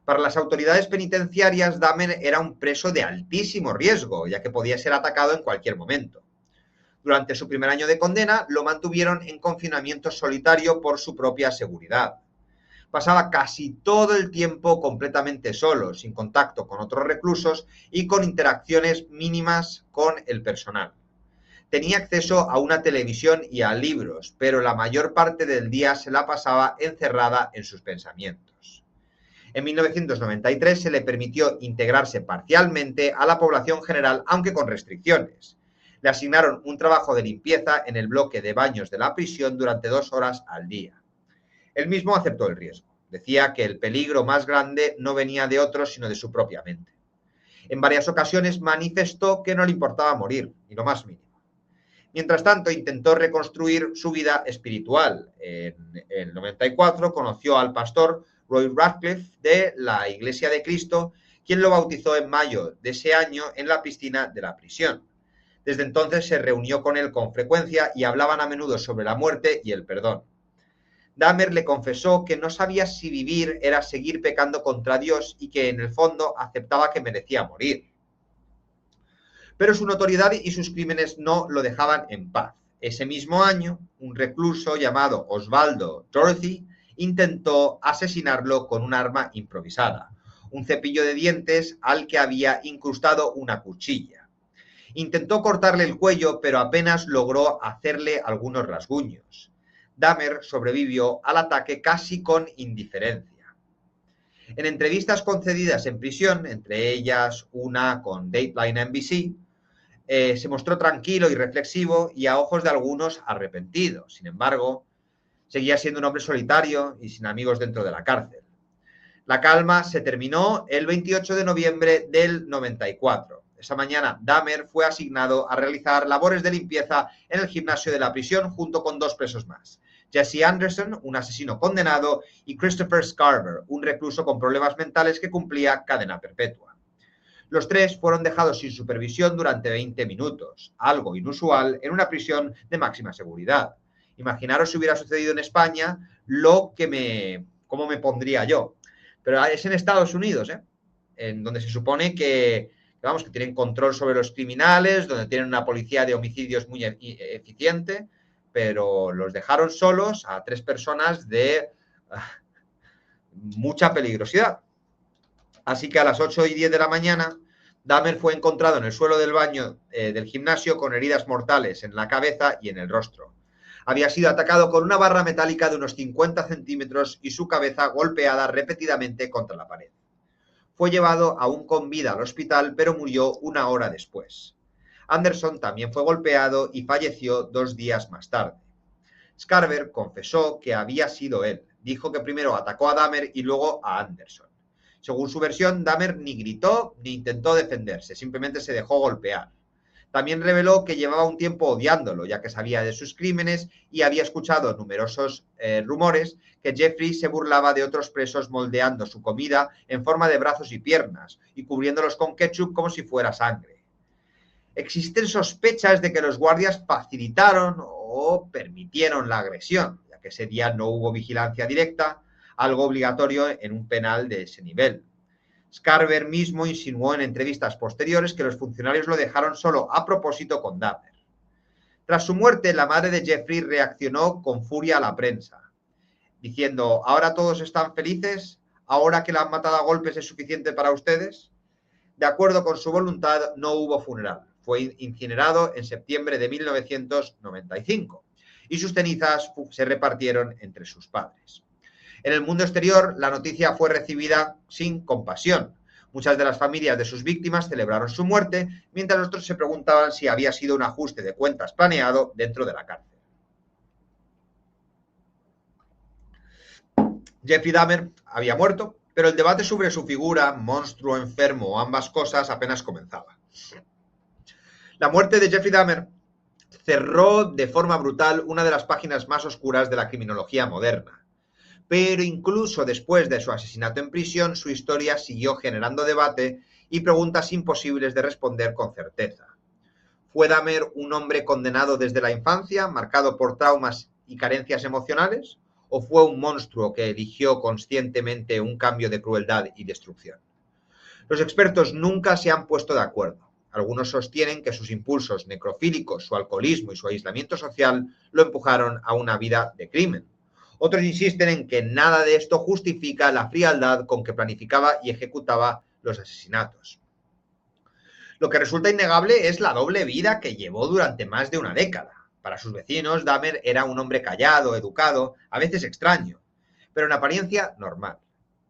Para las autoridades penitenciarias, Dahmer era un preso de altísimo riesgo, ya que podía ser atacado en cualquier momento. Durante su primer año de condena, lo mantuvieron en confinamiento solitario por su propia seguridad. Pasaba casi todo el tiempo completamente solo, sin contacto con otros reclusos y con interacciones mínimas con el personal. Tenía acceso a una televisión y a libros, pero la mayor parte del día se la pasaba encerrada en sus pensamientos. En 1993 se le permitió integrarse parcialmente a la población general, aunque con restricciones. Le asignaron un trabajo de limpieza en el bloque de baños de la prisión durante 2 horas al día. Él mismo aceptó el riesgo. Decía que el peligro más grande no venía de otros, sino de su propia mente. En varias ocasiones manifestó que no le importaba morir, ni lo más mínimo. Mientras tanto, intentó reconstruir su vida espiritual. En el 94 conoció al pastor Roy Radcliffe de la Iglesia de Cristo, quien lo bautizó en mayo de ese año en la piscina de la prisión. Desde entonces se reunió con él con frecuencia y hablaban a menudo sobre la muerte y el perdón. Dahmer le confesó que no sabía si vivir era seguir pecando contra Dios y que en el fondo aceptaba que merecía morir. Pero su notoriedad y sus crímenes no lo dejaban en paz. Ese mismo año, un recluso llamado Osvaldo Dorothy intentó asesinarlo con un arma improvisada, un cepillo de dientes al que había incrustado una cuchilla. Intentó cortarle el cuello, pero apenas logró hacerle algunos rasguños. Dahmer sobrevivió al ataque casi con indiferencia. En entrevistas concedidas en prisión, entre ellas una con Dateline NBC, se mostró tranquilo y reflexivo y a ojos de algunos arrepentido. Sin embargo, seguía siendo un hombre solitario y sin amigos dentro de la cárcel. La calma se terminó el 28 de noviembre del 94. Esa mañana, Dahmer fue asignado a realizar labores de limpieza en el gimnasio de la prisión junto con 2 presos más. Jesse Anderson, un asesino condenado, y Christopher Scarver, un recluso con problemas mentales que cumplía cadena perpetua. Los 3 fueron dejados sin supervisión durante 20 minutos, algo inusual en una prisión de máxima seguridad. Imaginaros si hubiera sucedido en España cómo me pondría yo. Pero es en Estados Unidos, en donde se supone que tienen control sobre los criminales, donde tienen una policía de homicidios muy eficiente, pero los dejaron solos a 3 personas de mucha peligrosidad. Así que a las 8:10 de la mañana, Dahmer fue encontrado en el suelo del baño del gimnasio con heridas mortales en la cabeza y en el rostro. Había sido atacado con una barra metálica de unos 50 centímetros y su cabeza golpeada repetidamente contra la pared. Fue llevado aún con vida al hospital, pero murió 1 hora después. Anderson también fue golpeado y falleció 2 días más tarde. Scarver confesó que había sido él. Dijo que primero atacó a Dahmer y luego a Anderson. Según su versión, Dahmer ni gritó ni intentó defenderse, simplemente se dejó golpear. También reveló que llevaba un tiempo odiándolo, ya que sabía de sus crímenes y había escuchado numerosos rumores que Jeffrey se burlaba de otros presos moldeando su comida en forma de brazos y piernas y cubriéndolos con ketchup como si fuera sangre. Existen sospechas de que los guardias facilitaron o permitieron la agresión, ya que ese día no hubo vigilancia directa, algo obligatorio en un penal de ese nivel. Scarver mismo insinuó en entrevistas posteriores que los funcionarios lo dejaron solo a propósito con Dahmer. Tras su muerte, la madre de Jeffrey reaccionó con furia a la prensa, diciendo: ¿ahora todos están felices? ¿Ahora que la han matado a golpes es suficiente para ustedes? De acuerdo con su voluntad, no hubo funeral. Fue incinerado en septiembre de 1995 y sus cenizas se repartieron entre sus padres. En el mundo exterior, la noticia fue recibida sin compasión. Muchas de las familias de sus víctimas celebraron su muerte, mientras otros se preguntaban si había sido un ajuste de cuentas planeado dentro de la cárcel. Jeffrey Dahmer había muerto, pero el debate sobre su figura, monstruo, enfermo o ambas cosas apenas comenzaba. La muerte de Jeffrey Dahmer cerró de forma brutal una de las páginas más oscuras de la criminología moderna. Pero incluso después de su asesinato en prisión, su historia siguió generando debate y preguntas imposibles de responder con certeza. ¿Fue Dahmer un hombre condenado desde la infancia, marcado por traumas y carencias emocionales? ¿O fue un monstruo que eligió conscientemente un cambio de crueldad y destrucción? Los expertos nunca se han puesto de acuerdo. Algunos sostienen que sus impulsos necrofílicos, su alcoholismo y su aislamiento social lo empujaron a una vida de crimen. Otros insisten en que nada de esto justifica la frialdad con que planificaba y ejecutaba los asesinatos. Lo que resulta innegable es la doble vida que llevó durante más de una década. Para sus vecinos, Dahmer era un hombre callado, educado, a veces extraño, pero en apariencia normal.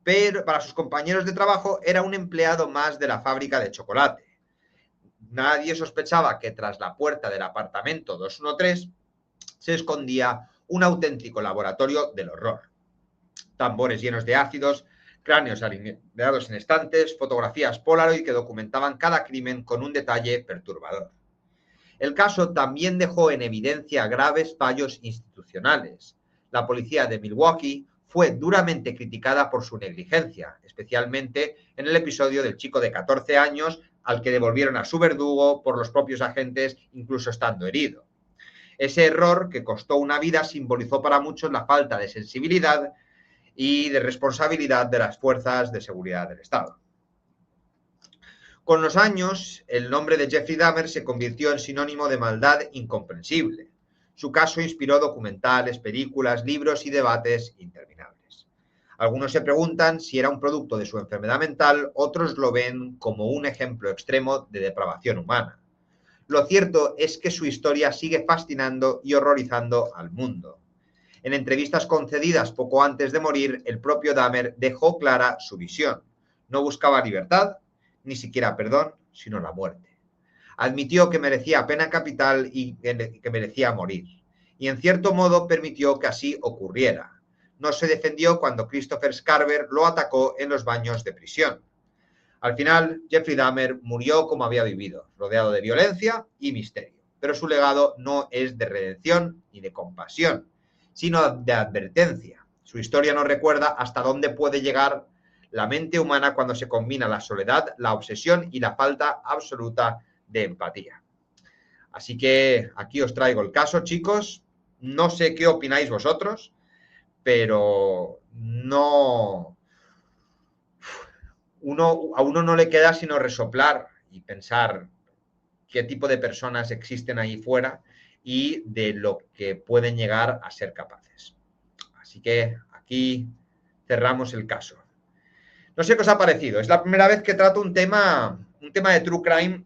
Pero para sus compañeros de trabajo era un empleado más de la fábrica de chocolate. Nadie sospechaba que tras la puerta del apartamento 213 se escondía un auténtico laboratorio del horror. Tambores llenos de ácidos, cráneos alineados en estantes, fotografías Polaroid que documentaban cada crimen con un detalle perturbador. El caso también dejó en evidencia graves fallos institucionales. La policía de Milwaukee fue duramente criticada por su negligencia, especialmente en el episodio del chico de 14 años al que devolvieron a su verdugo por los propios agentes, incluso estando herido. Ese error, que costó una vida, simbolizó para muchos la falta de sensibilidad y de responsabilidad de las fuerzas de seguridad del Estado. Con los años, el nombre de Jeffrey Dahmer se convirtió en sinónimo de maldad incomprensible. Su caso inspiró documentales, películas, libros y debates interminables. Algunos se preguntan si era un producto de su enfermedad mental, otros lo ven como un ejemplo extremo de depravación humana. Lo cierto es que su historia sigue fascinando y horrorizando al mundo. En entrevistas concedidas poco antes de morir, el propio Dahmer dejó clara su visión. No buscaba libertad, ni siquiera perdón, sino la muerte. Admitió que merecía pena capital y que merecía morir. Y en cierto modo permitió que así ocurriera. No se defendió cuando Christopher Scarver lo atacó en los baños de prisión. Al final, Jeffrey Dahmer murió como había vivido, rodeado de violencia y misterio. Pero su legado no es de redención ni de compasión, sino de advertencia. Su historia nos recuerda hasta dónde puede llegar la mente humana cuando se combina la soledad, la obsesión y la falta absoluta de empatía. Así que aquí os traigo el caso, chicos. No sé qué opináis vosotros, pero no... a uno no le queda sino resoplar y pensar qué tipo de personas existen ahí fuera y de lo que pueden llegar a ser capaces. Así que aquí cerramos el caso. No sé qué os ha parecido. Es la primera vez que trato un tema de true crime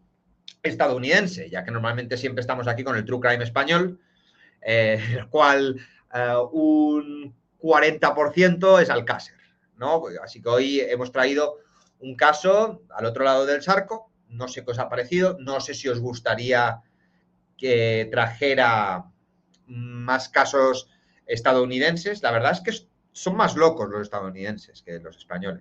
estadounidense, ya que normalmente siempre estamos aquí con el true crime español, el cual un 40% es Alcácer, ¿no? Así que hoy hemos traído un caso al otro lado del charco. No sé qué os ha parecido, no sé si os gustaría que trajera más casos estadounidenses. La verdad es que son más locos los estadounidenses que los españoles.